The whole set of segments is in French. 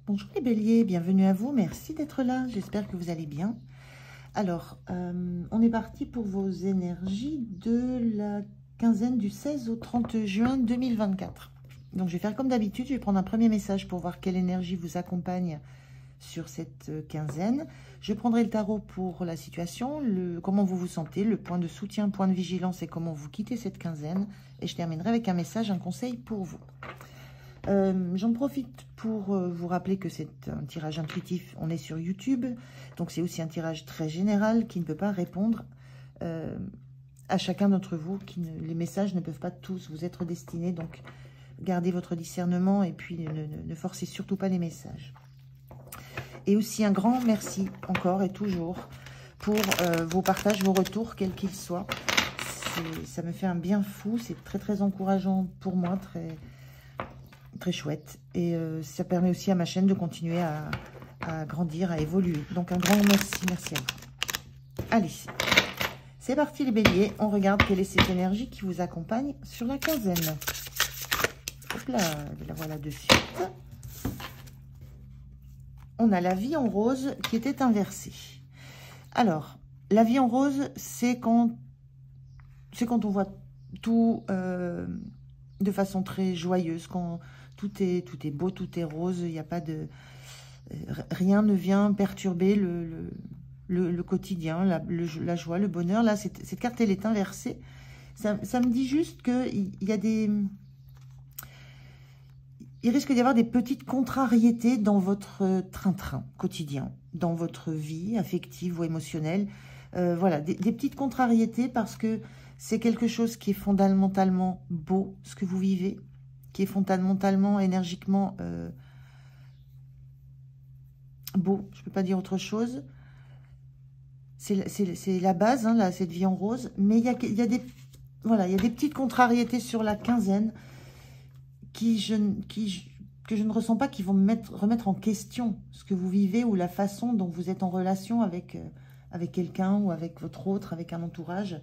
Bonjour les béliers, bienvenue à vous, merci d'être là, j'espère que vous allez bien. Alors, on est parti pour vos énergies de la quinzaine du 16 au 30 juin 2024. Donc je vais faire comme d'habitude, je vais prendre un premier message pour voir quelle énergie vous accompagne sur cette quinzaine. Je prendrai le tarot pour la situation, comment vous vous sentez, le point de soutien, point de vigilance et comment vous quittez cette quinzaine. Et je terminerai avec un message, un conseil pour vous. J'en profite pour vous rappeler que c'est un tirage intuitif, on est sur YouTube, donc c'est aussi un tirage très général qui ne peut pas répondre à chacun d'entre vous, les messages ne peuvent pas tous vous être destinés, donc gardez votre discernement et puis ne forcez surtout pas les messages. Et aussi un grand merci encore et toujours pour vos partages, vos retours, quels qu'ils soient. Ça me fait un bien fou, c'est très très encourageant pour moi, très chouette, et ça permet aussi à ma chaîne de continuer à grandir, à évoluer. Donc un grand merci à vous. Allez, c'est parti les béliers, on regarde quelle est cette énergie qui vous accompagne sur la quinzaine. Hop là, la voilà de suite. On a la vie en rose qui était inversée. Alors, la vie en rose, c'est quand on voit tout de façon très joyeuse, quand tout est beau, tout est rose, il n'y a pas de... rien ne vient perturber le quotidien, la joie, le bonheur. Là, cette carte, elle est inversée. Ça me dit juste qu'il y a des... Il risque d'y avoir des petites contrariétés dans votre train-train quotidien, dans votre vie affective ou émotionnelle. Voilà, des petites contrariétés parce que c'est quelque chose qui est fondamentalement beau, ce que vous vivez, qui est fondamentalement, énergiquement beau. Je ne peux pas dire autre chose. C'est la base, hein, là, cette vie en rose. Mais il y a des petites contrariétés sur la quinzaine que je ne ressens pas, qui vont remettre en question ce que vous vivez ou la façon dont vous êtes en relation avec quelqu'un ou avec votre autre, avec un entourage.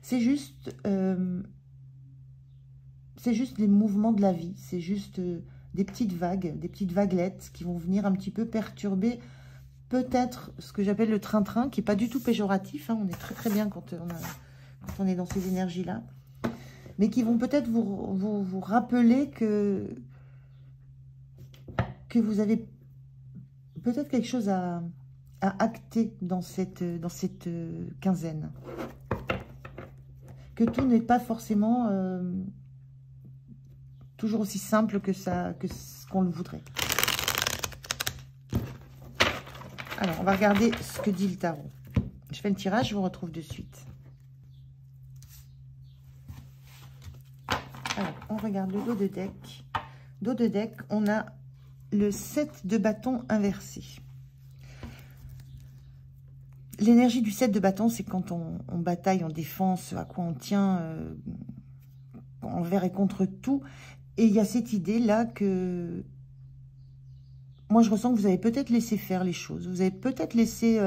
C'est juste les mouvements de la vie, c'est juste des petites vagues, des petites vaguelettes qui vont venir un petit peu perturber peut-être ce que j'appelle le train-train, qui n'est pas du tout péjoratif, hein, on est très très bien quand on est dans ces énergies-là, mais qui vont peut-être vous rappeler que vous avez peut-être quelque chose à acter dans cette quinzaine. Que tout n'est pas forcément toujours aussi simple que ce qu'on le voudrait. Alors, on va regarder ce que dit le tarot. Je fais le tirage, je vous retrouve de suite. Alors, on regarde le dos de deck. Dos de deck, on a le 7 de bâton inversé. L'énergie du 7 de bâton, c'est quand on bataille, on défend ce à quoi on tient envers et contre tout. Et il y a cette idée-là que... Moi, je ressens que vous avez peut-être laissé faire les choses. Vous avez peut-être laissé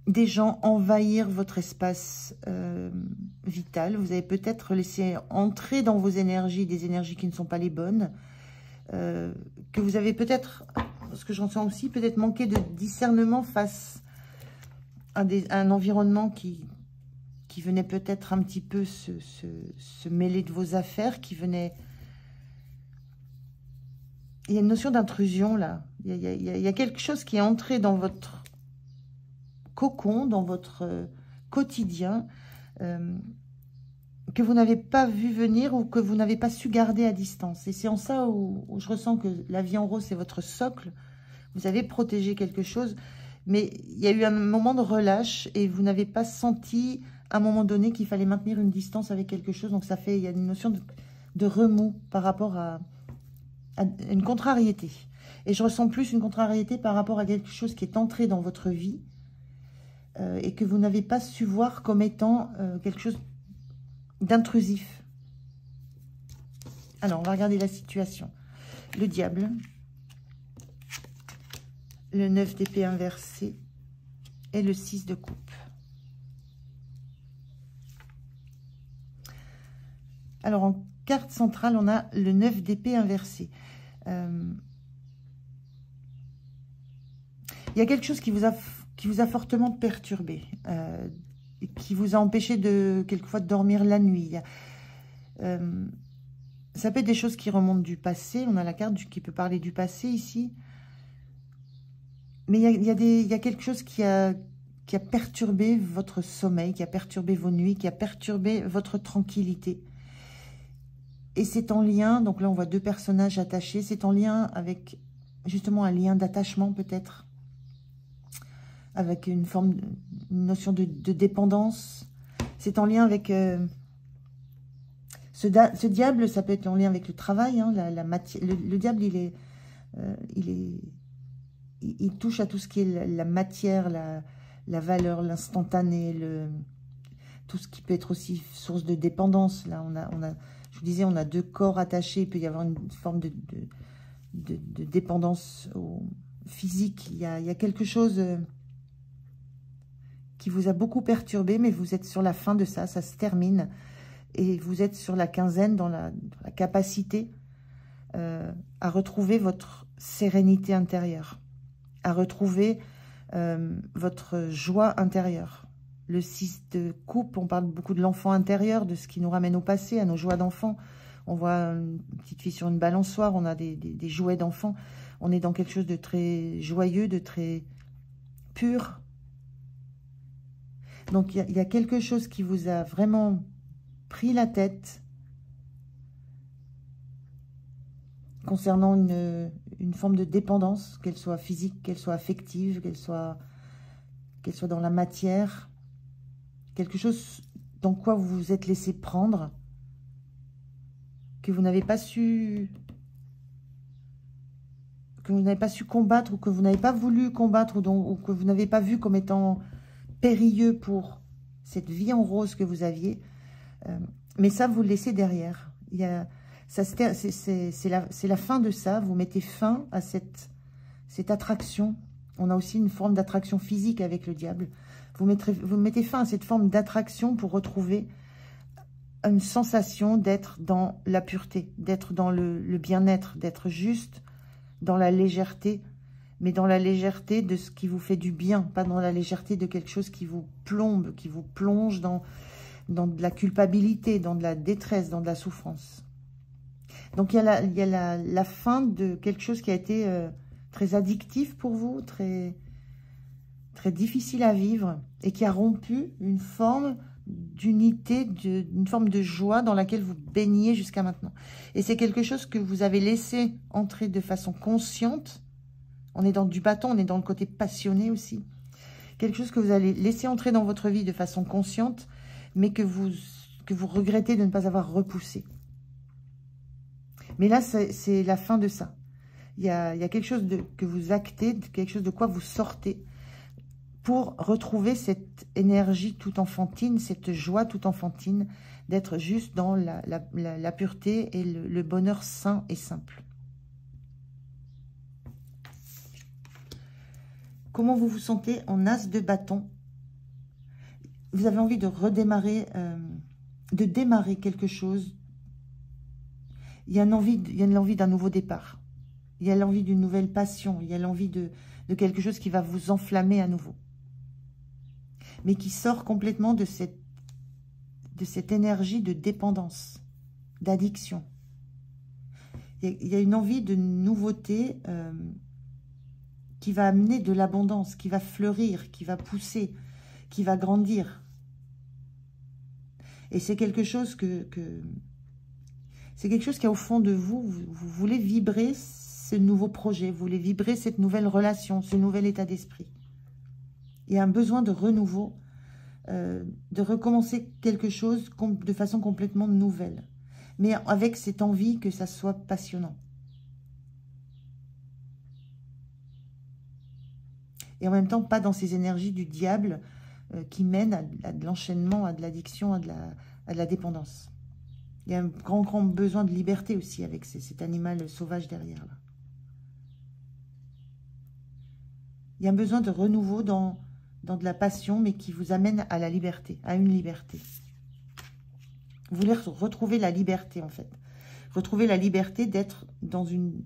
des gens envahir votre espace vital. Vous avez peut-être laissé entrer dans vos énergies des énergies qui ne sont pas les bonnes. Que vous avez peut-être, ce que j'en sens aussi, peut-être manqué de discernement face à un environnement qui venait peut-être un petit peu se mêler de vos affaires, qui venait... Il y a une notion d'intrusion là. Il y a quelque chose qui est entré dans votre cocon, dans votre quotidien, que vous n'avez pas vu venir ou que vous n'avez pas su garder à distance. Et c'est en ça où je ressens que la vie en rose, c'est votre socle. Vous avez protégé quelque chose, mais il y a eu un moment de relâche et vous n'avez pas senti à un moment donné qu'il fallait maintenir une distance avec quelque chose. Donc ça fait, il y a une notion de remous par rapport à une contrariété. Et je ressens plus une contrariété par rapport à quelque chose qui est entré dans votre vie et que vous n'avez pas su voir comme étant quelque chose d'intrusif. Alors, on va regarder la situation. Le diable, le 9 d'épée inversé et le 6 de coupe. Alors, carte centrale, on a le 9 d'épée inversé. Il y a quelque chose qui vous a fortement perturbé, qui vous a empêché quelquefois de dormir la nuit. Ça peut être des choses qui remontent du passé. On a la carte qui peut parler du passé ici. Mais il y a quelque chose qui a perturbé votre sommeil, qui a perturbé vos nuits, qui a perturbé votre tranquillité. Et c'est en lien, donc là on voit deux personnages attachés, c'est en lien avec justement un lien d'attachement peut-être, avec une notion de dépendance. C'est en lien avec ce diable, ça peut être en lien avec le travail, hein, la matière. Le diable, il touche à tout ce qui est la matière, la valeur, l'instantané, tout ce qui peut être aussi source de dépendance. Là, je vous disais, on a deux corps attachés, il peut y avoir une forme de dépendance physique. Il y a quelque chose qui vous a beaucoup perturbé, mais vous êtes sur la fin de ça, ça se termine. Et vous êtes sur la quinzaine dans la capacité à retrouver votre sérénité intérieure, à retrouver votre joie intérieure. Le 6 de coupe, on parle beaucoup de l'enfant intérieur, de ce qui nous ramène au passé, à nos joies d'enfant. On voit une petite fille sur une balançoire, on a des jouets d'enfant. On est dans quelque chose de très joyeux, de très pur. Donc il y a quelque chose qui vous a vraiment pris la tête concernant une forme de dépendance, qu'elle soit physique, qu'elle soit affective, qu'elle soit dans la matière, quelque chose dans quoi vous vous êtes laissé prendre, que vous n'avez pas su combattre, ou que vous n'avez pas voulu combattre, ou que vous n'avez pas vu comme étant périlleux pour cette vie en rose que vous aviez. Mais ça, vous le laissez derrière. C'est la fin de ça. Vous mettez fin à cette attraction. On a aussi une forme d'attraction physique avec le diable. Vous mettez fin à cette forme d'attraction pour retrouver une sensation d'être dans la pureté, d'être dans le bien-être, d'être juste dans la légèreté, mais dans la légèreté de ce qui vous fait du bien, pas dans la légèreté de quelque chose qui vous plombe, qui vous plonge dans de la culpabilité, dans de la détresse, dans de la souffrance. Donc il y a la fin de quelque chose qui a été très addictif pour vous, très difficile à vivre, et qui a rompu une forme d'unité, une forme de joie dans laquelle vous baigniez jusqu'à maintenant. Et c'est quelque chose que vous avez laissé entrer de façon consciente. On est dans du bâton, on est dans le côté passionné aussi. Quelque chose que vous allez laisser entrer dans votre vie de façon consciente, mais que vous regrettez de ne pas avoir repoussé. Mais là, c'est la fin de ça. Il y a quelque chose que vous actez, quelque chose de quoi vous sortez, pour retrouver cette énergie toute enfantine, cette joie toute enfantine, d'être juste dans la pureté et le bonheur sain et simple. Comment vous vous sentez en as de bâton? Vous avez envie de redémarrer, de démarrer quelque chose. Il y a l'envie d'un nouveau départ. Il y a l'envie d'une nouvelle passion. Il y a l'envie de quelque chose qui va vous enflammer à nouveau. Mais qui sort complètement de cette énergie de dépendance, d'addiction. Il y a une envie de nouveauté qui va amener de l'abondance, qui va fleurir, qui va pousser, qui va grandir. Et c'est quelque chose c'est quelque chose qui est au fond de vous. Vous voulez vibrer ce nouveau projet, vous voulez vibrer cette nouvelle relation, ce nouvel état d'esprit. Il y a un besoin de renouveau, de recommencer quelque chose de façon complètement nouvelle. Mais avec cette envie que ça soit passionnant. Et en même temps, pas dans ces énergies du diable qui mènent à de l'enchaînement, à de l'addiction, à de la dépendance. Il y a un grand besoin de liberté aussi avec cet animal sauvage derrière. Là. Il y a un besoin de renouveau dans de la passion, mais qui vous amène à la liberté, à une liberté. Vous voulez retrouver la liberté, en fait. Retrouver la liberté d'être dans une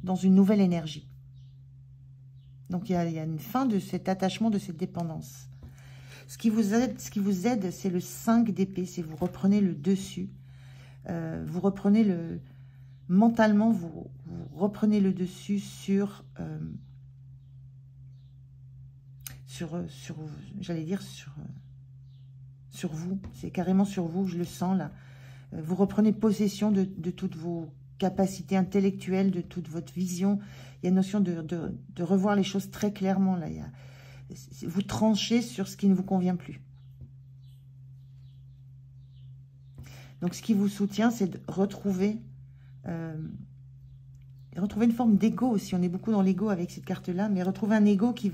nouvelle énergie. Donc, il y a une fin de cet attachement, de cette dépendance. Ce qui vous aide, c'est le 5 d'épée. C'est vous reprenez le dessus. Vous reprenez le... Mentalement, vous reprenez le dessus sur j'allais dire, sur vous. C'est carrément sur vous, je le sens là. Vous reprenez possession de toutes vos capacités intellectuelles, de toute votre vision. Il y a une notion de revoir les choses très clairement là. Vous tranchez sur ce qui ne vous convient plus. Donc, ce qui vous soutient, c'est de retrouver une forme d'ego aussi. On est beaucoup dans l'ego avec cette carte-là, mais retrouver un ego qui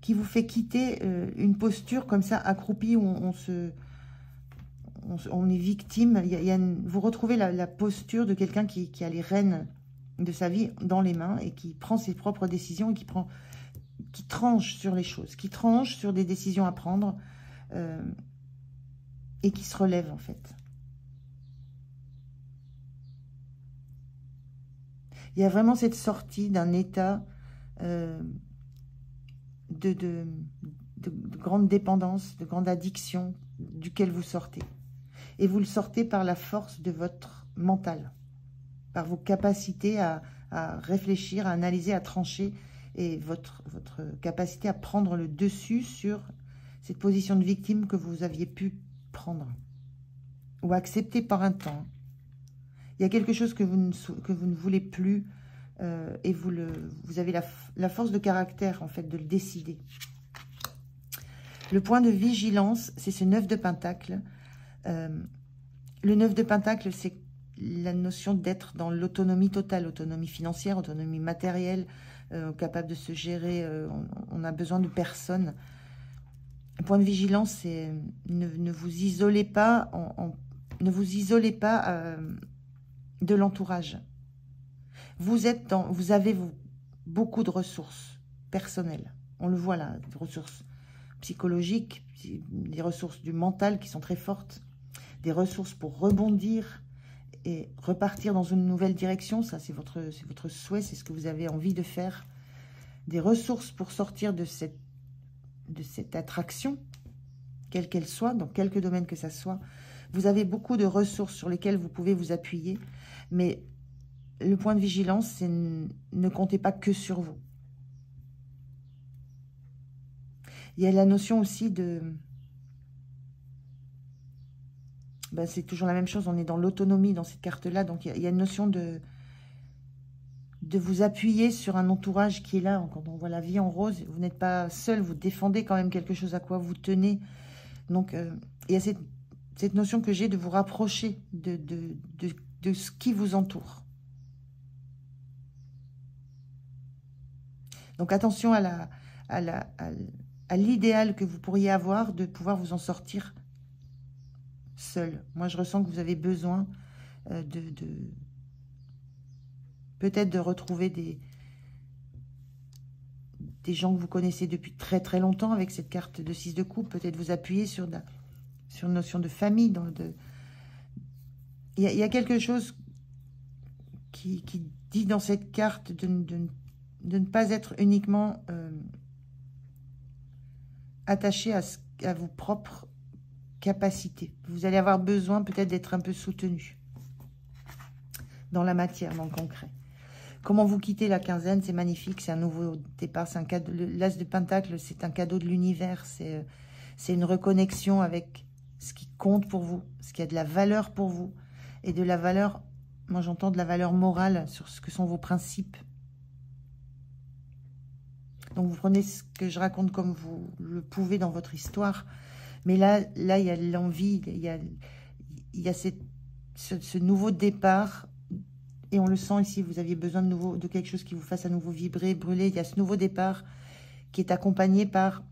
vous fait quitter une posture comme ça, accroupie, où on est victime. Vous retrouvez la posture de quelqu'un qui a les rênes de sa vie dans les mains et qui prend ses propres décisions et qui tranche sur les choses, qui tranche sur des décisions à prendre et qui se relève en fait. Il y a vraiment cette sortie d'un état de grande dépendance, de grande addiction duquel vous sortez. Et vous le sortez par la force de votre mental, par vos capacités à réfléchir, à analyser, à trancher, et votre capacité à prendre le dessus sur cette position de victime que vous aviez pu prendre ou accepter par un temps. Il y a quelque chose que vous ne voulez plus et vous avez la force de caractère en fait de le décider. Le point de vigilance, c'est ce 9 de Pentacle. Le 9 de Pentacle, c'est la notion d'être dans l'autonomie totale, autonomie financière, autonomie matérielle, capable de se gérer, on a besoin de personne. Le point de vigilance, c'est ne vous isolez pas, ne vous isolez pas de l'entourage. Vous avez beaucoup de ressources personnelles. On le voit là, des ressources psychologiques, des ressources du mental qui sont très fortes, des ressources pour rebondir et repartir dans une nouvelle direction. Ça, c'est votre souhait, c'est ce que vous avez envie de faire. Des ressources pour sortir de cette attraction, quelle qu'elle soit, dans quelque domaine que ça soit. Vous avez beaucoup de ressources sur lesquelles vous pouvez vous appuyer, mais le point de vigilance, c'est ne comptez pas que sur vous. Il y a la notion aussi de... Ben, c'est toujours la même chose, on est dans l'autonomie dans cette carte-là, donc il y a une notion de vous appuyer sur un entourage qui est là. Quand on voit la vie en rose, vous n'êtes pas seul, vous défendez quand même quelque chose à quoi vous tenez. Donc, il y a cette notion que j'ai de vous rapprocher de ce qui vous entoure. Donc, attention à l'idéal que vous pourriez avoir de pouvoir vous en sortir seul. Moi, je ressens que vous avez besoin peut-être de retrouver des gens que vous connaissez depuis très très longtemps avec cette carte de 6 de coupe. Peut-être vous appuyer sur une notion de famille. Il y a quelque chose qui dit dans cette carte de ne pas être uniquement attaché à vos propres capacités. Vous allez avoir besoin peut-être d'être un peu soutenu dans la matière, dans le concret. Comment vous quittez la quinzaine, c'est magnifique, c'est un nouveau départ, c'est un cadeau. L'As de Pentacle, c'est un cadeau de l'univers, c'est une reconnexion avec ce qui compte pour vous, ce qui a de la valeur pour vous, et de la valeur, moi j'entends de la valeur morale sur ce que sont vos principes. Donc vous prenez ce que je raconte comme vous le pouvez dans votre histoire, mais là il y a l'envie, il y a ce nouveau départ. Et on le sent ici, vous aviez besoin de quelque chose qui vous fasse à nouveau vibrer, brûler. Il y a ce nouveau départ qui est accompagné par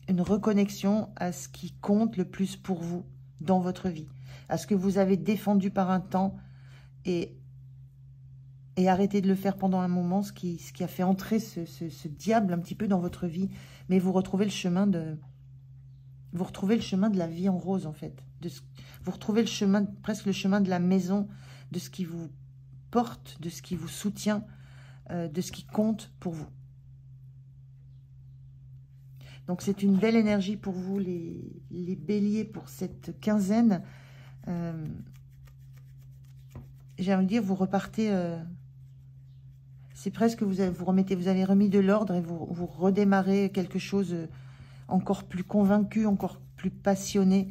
une reconnexion à ce qui compte le plus pour vous dans votre vie. À ce que vous avez défendu par un temps et arrêté de le faire pendant un moment, ce qui a fait entrer ce diable un petit peu dans votre vie. Mais vous retrouvez le chemin de Vous retrouvez le chemin de la vie en rose, en fait. Vous retrouvez le chemin, presque le chemin de la maison, de ce qui vous porte, de ce qui vous soutient, de ce qui compte pour vous. Donc, c'est une belle énergie pour vous, les béliers, pour cette quinzaine. J'ai envie de dire, vous repartez... c'est presque, vous avez remis de l'ordre et vous redémarrez quelque chose encore plus convaincu, encore plus passionné,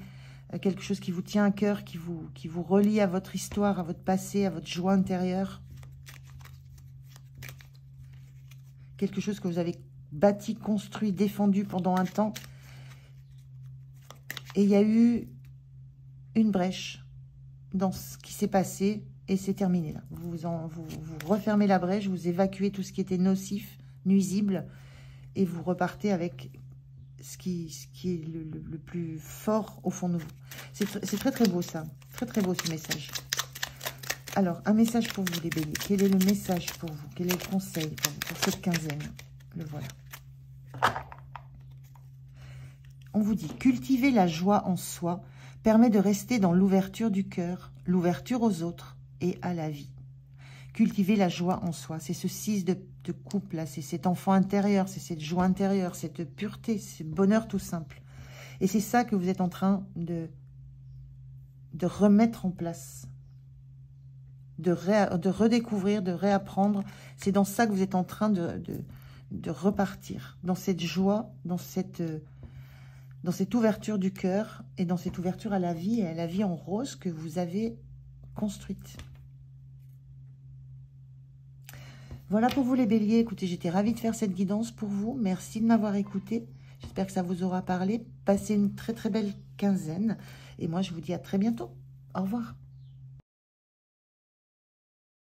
quelque chose qui vous tient à cœur, qui vous relie à votre histoire, à votre passé, à votre joie intérieure. Quelque chose que vous avez bâti, construit, défendu pendant un temps. Et il y a eu une brèche dans ce qui s'est passé et c'est terminé là. Vous refermez la brèche, vous évacuez tout ce qui était nocif, nuisible et vous repartez avec ce qui est le plus fort au fond de vous. C'est très très beau ça, très beau ce message. Alors, un message pour vous les béliers. Quel est le message pour vous? Quel est le conseil pour vous, pour cette quinzaine? Le voilà. On vous dit, cultiver la joie en soi permet de rester dans l'ouverture du cœur, l'ouverture aux autres et à la vie. Cultiver la joie en soi, c'est ce 6 de couple, là, c'est cet enfant intérieur, c'est cette joie intérieure, cette pureté, ce bonheur tout simple. Et c'est ça que vous êtes en train de remettre en place, de redécouvrir, de réapprendre. C'est dans ça que vous êtes en train de repartir, dans cette joie, dans cette ouverture du cœur et dans cette ouverture à la vie et à la vie en rose que vous avez construite. Voilà pour vous les béliers. Écoutez, j'étais ravie de faire cette guidance pour vous. Merci de m'avoir écouté. J'espère que ça vous aura parlé. Passez une très très belle quinzaine. Et moi, je vous dis à très bientôt. Au revoir.